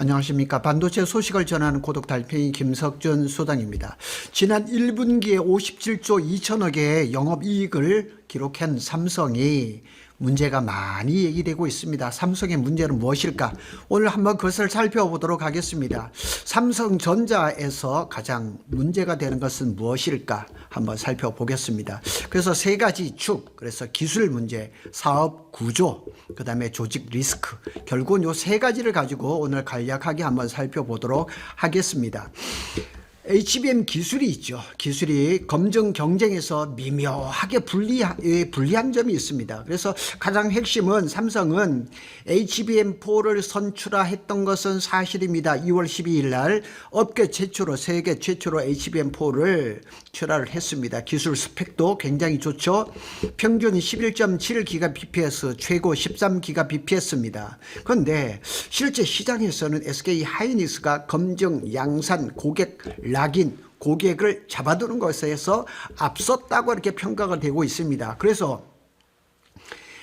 안녕하십니까. 반도체 소식을 전하는 고독 달팽이 김석준 소장입니다. 지난 1분기에 57조 2천억의 영업이익을 기록한 삼성이 문제가 많이 얘기되고 있습니다. 삼성의 문제는 무엇일까? 오늘 한번 그것을 살펴보도록 하겠습니다. 삼성전자에서 가장 문제가 되는 것은 무엇일까? 한번 살펴보겠습니다. 그래서 세 가지 축, 그래서 기술 문제, 사업 구조, 그 다음에 조직 리스크, 결국은 이 세 가지를 가지고 오늘 간략하게 한번 살펴보도록 하겠습니다. HBM 기술이 있죠. 기술이 검증 경쟁에서 미묘하게 불리한 점이 있습니다. 그래서 가장 핵심은 삼성은 HBM4를 선출하했던 것은 사실입니다. 2월 12일 날 업계 최초로 세계 최초로 HBM4를 출하를 했습니다. 기술 스펙도 굉장히 좋죠. 평균 11.7Gbps, 최고 13Gbps입니다. 그런데 실제 시장에서는 SK 하이닉스가 검증, 양산, 고객 락인, 고객을 잡아두는 것에서 앞섰다고 이렇게 평가가 되고 있습니다. 그래서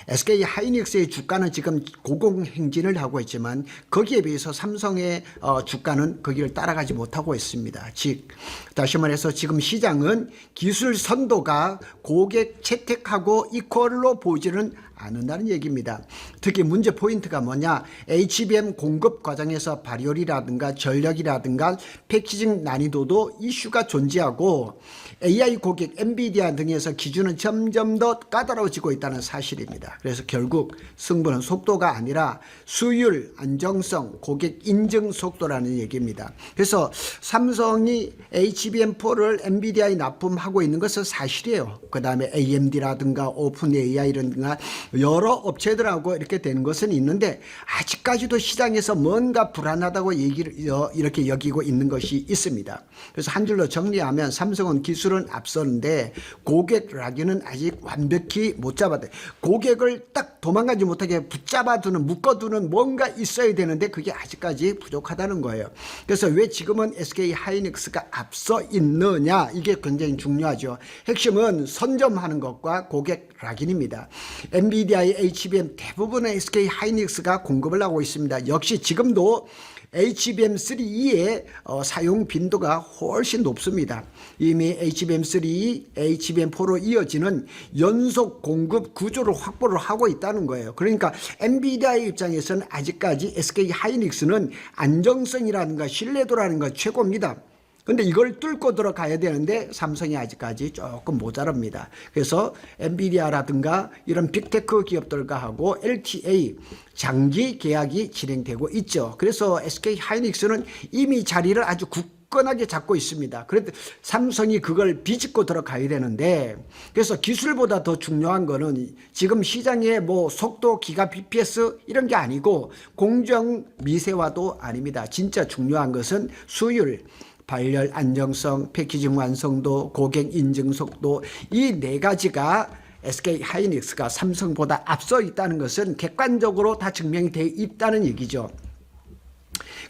SK 하이닉스의 주가는 지금 고공행진을 하고 있지만 거기에 비해서 삼성의 주가는 거기를 따라가지 못하고 있습니다. 즉 다시 말해서 지금 시장은 기술 선도가 고객 채택하고 이퀄로 보지는 않는다는 얘기입니다. 특히 문제 포인트가 뭐냐? HBM 공급 과정에서 발열이라든가 전력이라든가 패키징 난이도도 이슈가 존재하고 AI 고객, 엔비디아 등에서 기준은 점점 더 까다로워지고 있다는 사실입니다. 그래서 결국 승부는 속도가 아니라 수율, 안정성, 고객 인증 속도라는 얘기입니다. 그래서 삼성이 HBM4를 엔비디아에 납품하고 있는 것은 사실이에요. 그 다음에 AMD라든가 오픈 AI라든가 여러 업체들하고 이렇게 되는 것은 있는데 아직까지도 시장에서 뭔가 불안하다고 이렇게 여기고 있는 것이 있습니다. 그래서 한 줄로 정리하면 삼성은 기술은 앞서는데 고객 락인은 아직 완벽히 못 잡아도 고객을 딱 도망가지 못하게 붙잡아두는 묶어두는 뭔가 있어야 되는데 그게 아직까지 부족하다는 거예요. 그래서 왜 지금은 SK 하이닉스가 앞서 있느냐, 이게 굉장히 중요하죠. 핵심은 선점하는 것과 고객 락인입니다. 엔비디아의 HBM 대부분의 SK 하이닉스가 공급을 하고 있습니다. 역시 지금도 HBM3E의 사용 빈도가 훨씬 높습니다. 이미 HBM3, HBM4로 이어지는 연속 공급 구조를 확보를 하고 있다는 거예요. 그러니까 엔비디아의 입장에서는 아직까지 SK 하이닉스는 안정성이라든가 신뢰도라는 가 최고입니다. 근데 이걸 뚫고 들어가야 되는데 삼성이 아직까지 조금 모자랍니다. 그래서 엔비디아라든가 이런 빅테크 기업들과 하고 LTA 장기 계약이 진행되고 있죠. 그래서 SK 하이닉스는 이미 자리를 아주 굳건하게 잡고 있습니다. 그런데 삼성이 그걸 비집고 들어가야 되는데, 그래서 기술보다 더 중요한 거는 지금 시장의 뭐 속도, 기가 bps 이런 게 아니고 공정 미세화도 아닙니다. 진짜 중요한 것은 수율, 발열 안정성, 패키징 완성도, 고객 인증 속도, 이 네 가지가 SK 하이닉스가 삼성보다 앞서 있다는 것은 객관적으로 다 증명이 되어 있다는 얘기죠.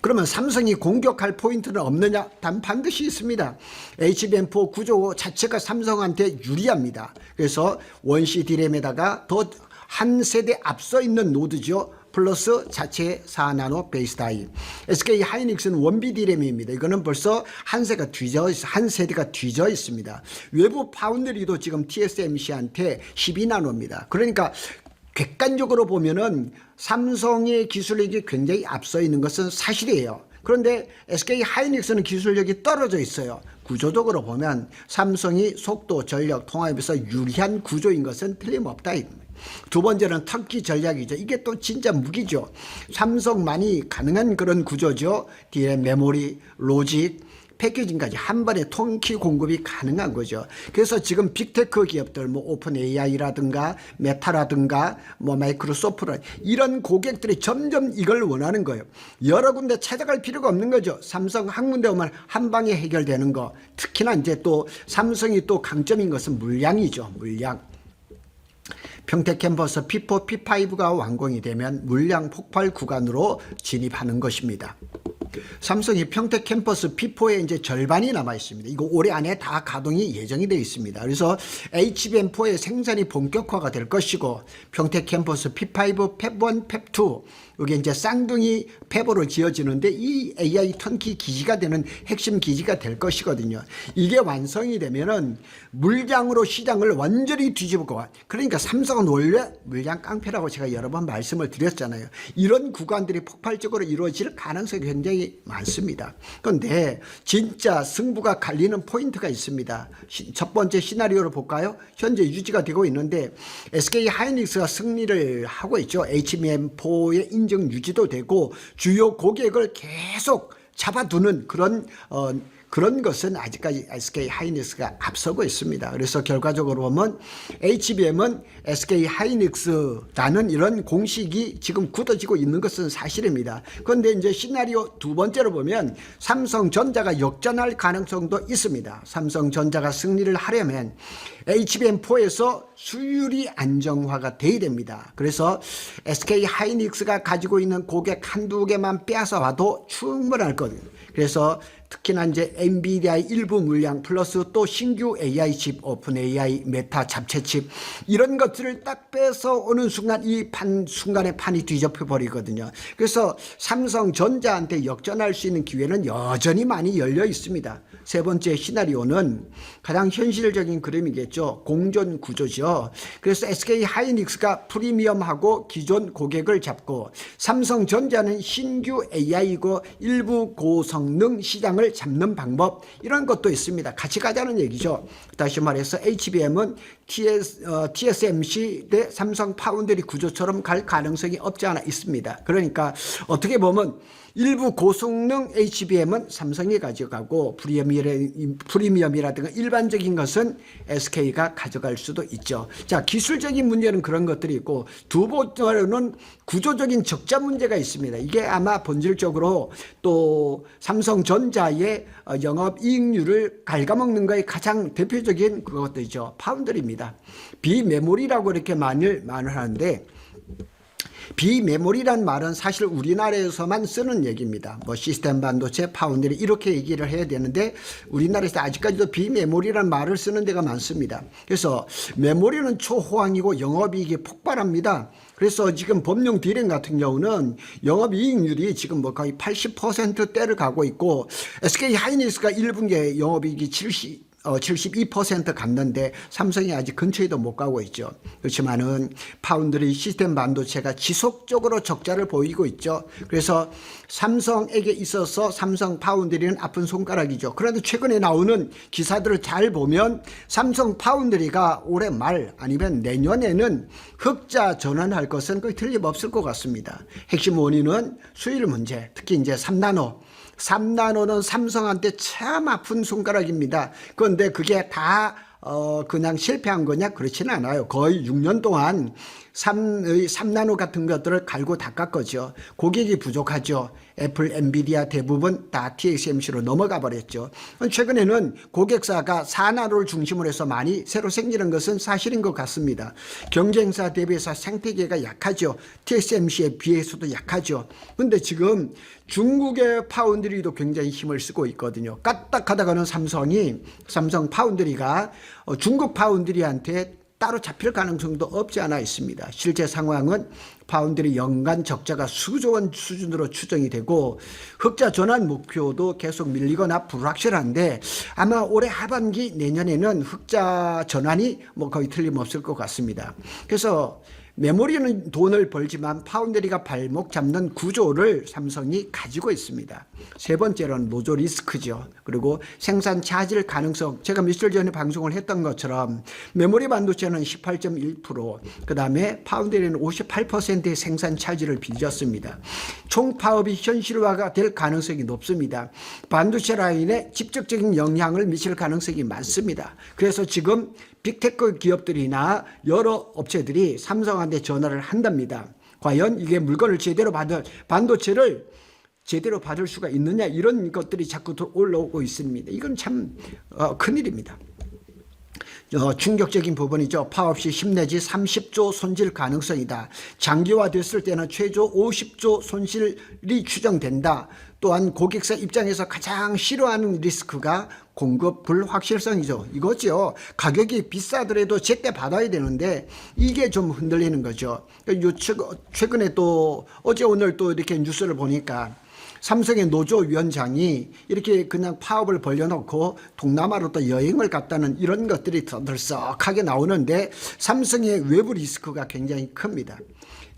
그러면 삼성이 공격할 포인트는 없느냐? 반드시 있습니다. HBM4 구조 자체가 삼성한테 유리합니다. 그래서 원시 D램에다가 더 한 세대 앞서 있는 노드죠. 플러스 자체 4나노 베이스 다이. SK 하이닉스는 원비 D램입니다. 이거는 벌써 한 세대가 뒤져 있습니다. 외부 파운드리도 지금 TSMC한테 12나노입니다. 그러니까 객관적으로 보면은 삼성의 기술력이 굉장히 앞서 있는 것은 사실이에요. 그런데 SK 하이닉스는 기술력이 떨어져 있어요. 구조적으로 보면 삼성이 속도, 전력, 통합에서 유리한 구조인 것은 틀림없다. 두 번째는 터키 전략이죠. 이게 또 진짜 무기죠. 삼성만이 가능한 그런 구조죠. DRAM, 메모리, 로직, 패키징까지 한 번에 통키 공급이 가능한 거죠. 그래서 지금 빅테크 기업들, 뭐 오픈 AI라든가 메타라든가 뭐 마이크로소프트, 이런 고객들이 점점 이걸 원하는 거예요. 여러 군데 찾아갈 필요가 없는 거죠. 삼성 한 군데 오면 한 방에 해결되는 거. 특히나 이제 또 삼성이 또 강점인 것은 물량이죠. 물량. 평택 캠퍼스 P4, P5가 완공이 되면 물량 폭발 구간으로 진입하는 것입니다. 삼성이 평택 캠퍼스 P4에 이제 절반이 남아 있습니다. 이거 올해 안에 다 가동이 예정이 되어 있습니다. 그래서 HBM4의 생산이 본격화가 될 것이고 평택 캠퍼스 P5, 펩1, 펩2 이게 이제 쌍둥이 펩으로 지어지는데 이 AI 턴키 기지가 되는 핵심 기지가 될 것이거든요. 이게 완성이 되면은 물량으로 시장을 완전히 뒤집고, 그러니까 삼성은 원래 물량 깡패라고 제가 여러 번 말씀을 드렸잖아요. 이런 구간들이 폭발적으로 이루어질 가능성이 굉장히 많습니다. 그런데 진짜 승부가 갈리는 포인트가 있습니다. 첫 번째 시나리오를 볼까요? 현재 유지가 되고 있는데 SK 하이닉스가 승리를 하고 있죠. HBM4의 인증 유지도 되고 주요 고객을 계속 잡아두는 그런 것은 아직까지 SK 하이닉스가 앞서고 있습니다. 그래서 결과적으로 보면 HBM은 SK 하이닉스라는 이런 공식이 지금 굳어지고 있는 것은 사실입니다. 그런데 이제 시나리오 두 번째로 보면 삼성전자가 역전할 가능성도 있습니다. 삼성전자가 승리를 하려면 HBM4에서 수율이 안정화가 돼야 됩니다. 그래서 SK 하이닉스가 가지고 있는 고객 한두 개만 빼앗아 와도 충분할 거거든요. 그래서 특히나 이제 엔비디아의 일부 물량 플러스 또 신규 AI 칩, 오픈 AI, 메타 잡채 칩 이런 것들을 딱 빼서 오는 순간 순간에 판이 뒤집혀 버리거든요. 그래서 삼성전자한테 역전할 수 있는 기회는 여전히 많이 열려 있습니다. 세 번째 시나리오는 가장 현실적인 그림이겠죠. 공존 구조죠. 그래서 SK 하이닉스가 프리미엄하고 기존 고객을 잡고 삼성전자는 신규 AI고 일부 고성능 시장을 잡는 방법, 이런 것도 있습니다. 같이 가자는 얘기죠. 다시 말해서 HBM은 TSMC 대 삼성 파운드리 구조처럼 갈 가능성이 없지 않아 있습니다. 그러니까 어떻게 보면 일부 고성능 HBM은 삼성이 가져가고 프리미엄이라든가 일반적인 것은 SK가 가져갈 수도 있죠. 자, 기술적인 문제는 그런 것들이 있고 두 번째로는 구조적인 적자 문제가 있습니다. 이게 아마 본질적으로 또 삼성전자의 영업이익률을 갉아먹는 것의 가장 대표적인 그것들이죠. 파운드리입니다. 비메모리라고 이렇게 말을 하는데 비메모리란 말은 사실 우리나라에서만 쓰는 얘기입니다. 뭐 시스템 반도체, 파운드리 이렇게 얘기를 해야 되는데 우리나라에서 아직까지도 비메모리란 말을 쓰는 데가 많습니다. 그래서 메모리는 초호황이고 영업이익이 폭발합니다. 그래서 지금 범용 디램 같은 경우는 영업이익률이 지금 뭐 거의 80%대를 가고 있고 SK 하이닉스가 1분기에 영업이익이 72% 갔는데 삼성이 아직 근처에도 못 가고 있죠. 그렇지만은 파운드리 시스템 반도체가 지속적으로 적자를 보이고 있죠. 그래서 삼성에게 있어서 삼성 파운드리는 아픈 손가락이죠. 그런데 최근에 나오는 기사들을 잘 보면 삼성 파운드리가 올해 말 아니면 내년에는 흑자 전환할 것은 거의 틀림없을 것 같습니다. 핵심 원인은 수율 문제, 특히 이제 3나노는 삼성한테 참 아픈 손가락입니다. 그런데 그게 다 그냥 실패한 거냐? 그렇지는 않아요. 거의 6년 동안 3나노 같은 것들을 갈고 닦았 거죠. 고객이 부족하죠. 애플, 엔비디아 대부분 다 TSMC로 넘어가 버렸죠. 최근에는 고객사가 4나노를 중심으로 해서 많이 새로 생기는 것은 사실인 것 같습니다. 경쟁사 대비해서 생태계가 약하죠. TSMC에 비해서도 약하죠. 그런데 지금 중국의 파운드리도 굉장히 힘을 쓰고 있거든요. 까딱하다가는 삼성 파운드리가 중국 파운드리한테 따로 잡힐 가능성도 없지 않아 있습니다. 실제 상황은 파운드리 연간 적자가 수조 원 수준으로 추정이 되고 흑자 전환 목표도 계속 밀리거나 불확실한데 아마 올해 하반기 내년에는 흑자 전환이 뭐 거의 틀림없을 것 같습니다. 그래서 메모리는 돈을 벌지만 파운드리가 발목 잡는 구조를 삼성이 가지고 있습니다. 세 번째로는 노조 리스크죠. 그리고 생산 차질 가능성, 제가 며칠 전에 방송을 했던 것처럼 메모리 반도체는 18.1%, 그 다음에 파운드리는 58%의 생산 차질을 빚었습니다. 총 파업이 현실화가 될 가능성이 높습니다. 반도체 라인에 직접적인 영향을 미칠 가능성이 많습니다. 그래서 지금 빅테크 기업들이나 여러 업체들이 삼성한테 전화를 한답니다. 과연 이게 물건을 반도체를 제대로 받을 수가 있느냐, 이런 것들이 자꾸 올라오고 있습니다. 이건 참 큰일입니다. 충격적인 부분이죠. 파업시 10 내지 30조 손실 가능성이다. 장기화됐을 때는 최소 50조 손실이 추정된다. 또한 고객사 입장에서 가장 싫어하는 리스크가 공급 불확실성이죠. 이거죠. 가격이 비싸더라도 제때 받아야 되는데 이게 좀 흔들리는 거죠. 최근에 또 어제 오늘 또 이렇게 뉴스를 보니까 삼성의 노조위원장이 이렇게 그냥 파업을 벌려놓고 동남아로 또 여행을 갔다는 이런 것들이 들썩하게 나오는데 삼성의 외부 리스크가 굉장히 큽니다.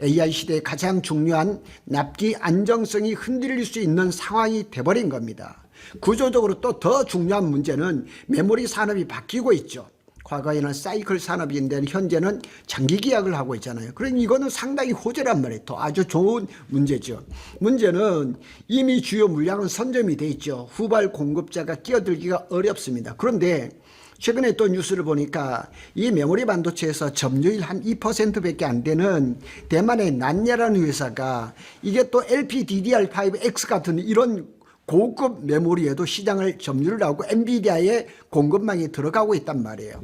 AI 시대의 가장 중요한 납기 안정성이 흔들릴 수 있는 상황이 돼버린 겁니다. 구조적으로 또 더 중요한 문제는 메모리 산업이 바뀌고 있죠. 과거에는 사이클 산업인데 현재는 장기 계약을 하고 있잖아요. 그러니 이거는 상당히 호재란 말이에요. 또 아주 좋은 문제죠. 문제는 이미 주요 물량은 선점이 돼 있죠. 후발 공급자가 끼어들기가 어렵습니다. 그런데 최근에 또 뉴스를 보니까 이 메모리 반도체에서 점유율 한 2%밖에 안 되는 대만의 난야라는 회사가 이게 또 LPDDR5X 같은 이런 고급 메모리에도 시장을 점유를 하고 엔비디아의 공급망이 들어가고 있단 말이에요.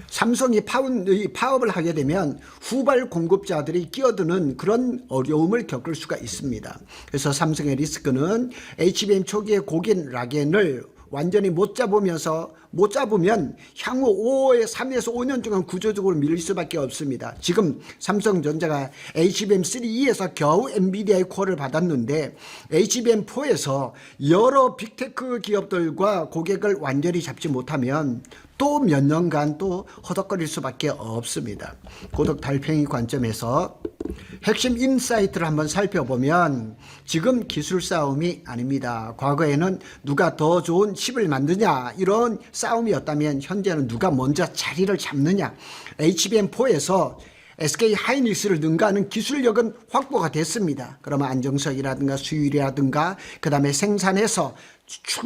삼성이 파업을 하게 되면 후발 공급자들이 끼어드는 그런 어려움을 겪을 수가 있습니다. 그래서 삼성의 리스크는 HBM 초기의 고객 락인을 완전히 못 잡으면 향후 3에서 5년 동안 구조적으로 밀릴 수밖에 없습니다. 지금 삼성전자가 HBM3E에서 겨우 엔비디아의 콜을 받았는데 HBM4에서 여러 빅테크 기업들과 고객을 완전히 잡지 못하면 또 몇 년간 또 허덕거릴 수밖에 없습니다. 고독 달팽이 관점에서 핵심 인사이트를 한번 살펴보면 지금 기술 싸움이 아닙니다. 과거에는 누가 더 좋은 칩을 만드냐 이런 싸움이었다면 현재는 누가 먼저 자리를 잡느냐. HBM4에서 SK 하이닉스를 능가하는 기술력은 확보가 됐습니다. 그러면 안정성이라든가 수율이라든가 그 다음에 생산해서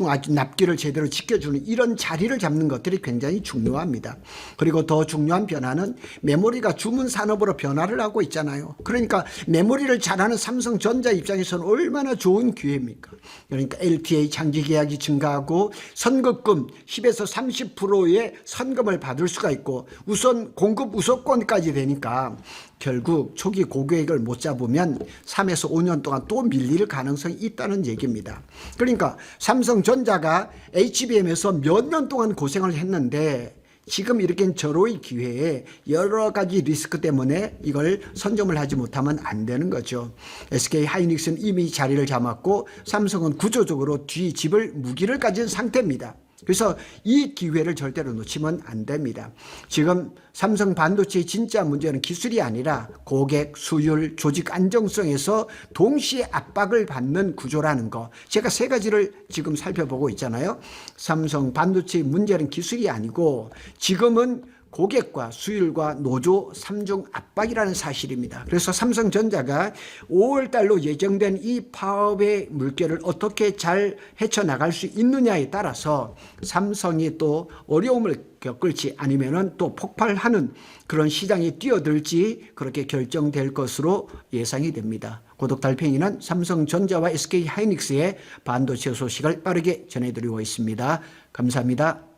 아주 납기를 제대로 지켜주는 이런 자리를 잡는 것들이 굉장히 중요합니다. 그리고 더 중요한 변화는 메모리가 주문 산업으로 변화를 하고 있잖아요. 그러니까 메모리를 잘하는 삼성전자 입장에서는 얼마나 좋은 기회입니까? 그러니까 LTA 장기 계약이 증가하고 선급금 10에서 30%의 선금을 받을 수가 있고 우선 공급 우선권까지 되니까 결국 초기 고객을 못 잡으면 3에서 5년 동안 또 밀릴 가능성이 있다는 얘기입니다. 그러니까 삼성전자가 HBM에서 몇 년 동안 고생을 했는데 지금 이렇게 절호의 기회에 여러 가지 리스크 때문에 이걸 선점을 하지 못하면 안 되는 거죠. SK 하이닉스는 이미 자리를 잡았고 삼성은 구조적으로 뒤집을 무기를 가진 상태입니다. 그래서 이 기회를 절대로 놓치면 안 됩니다. 지금 삼성 반도체의 진짜 문제는 기술이 아니라 고객, 수율, 조직 안정성에서 동시에 압박을 받는 구조라는 거. 제가 세 가지를 지금 살펴보고 있잖아요. 삼성 반도체의 문제는 기술이 아니고 지금은 고객과 수율과 노조 3중 압박이라는 사실입니다. 그래서 삼성전자가 5월 달로 예정된 이 파업의 물결을 어떻게 잘 헤쳐나갈 수 있느냐에 따라서 삼성이 또 어려움을 겪을지 아니면은 또 폭발하는 그런 시장에 뛰어들지 그렇게 결정될 것으로 예상이 됩니다. 고독 달팽이는 삼성전자와 SK 하이닉스의 반도체 소식을 빠르게 전해드리고 있습니다. 감사합니다.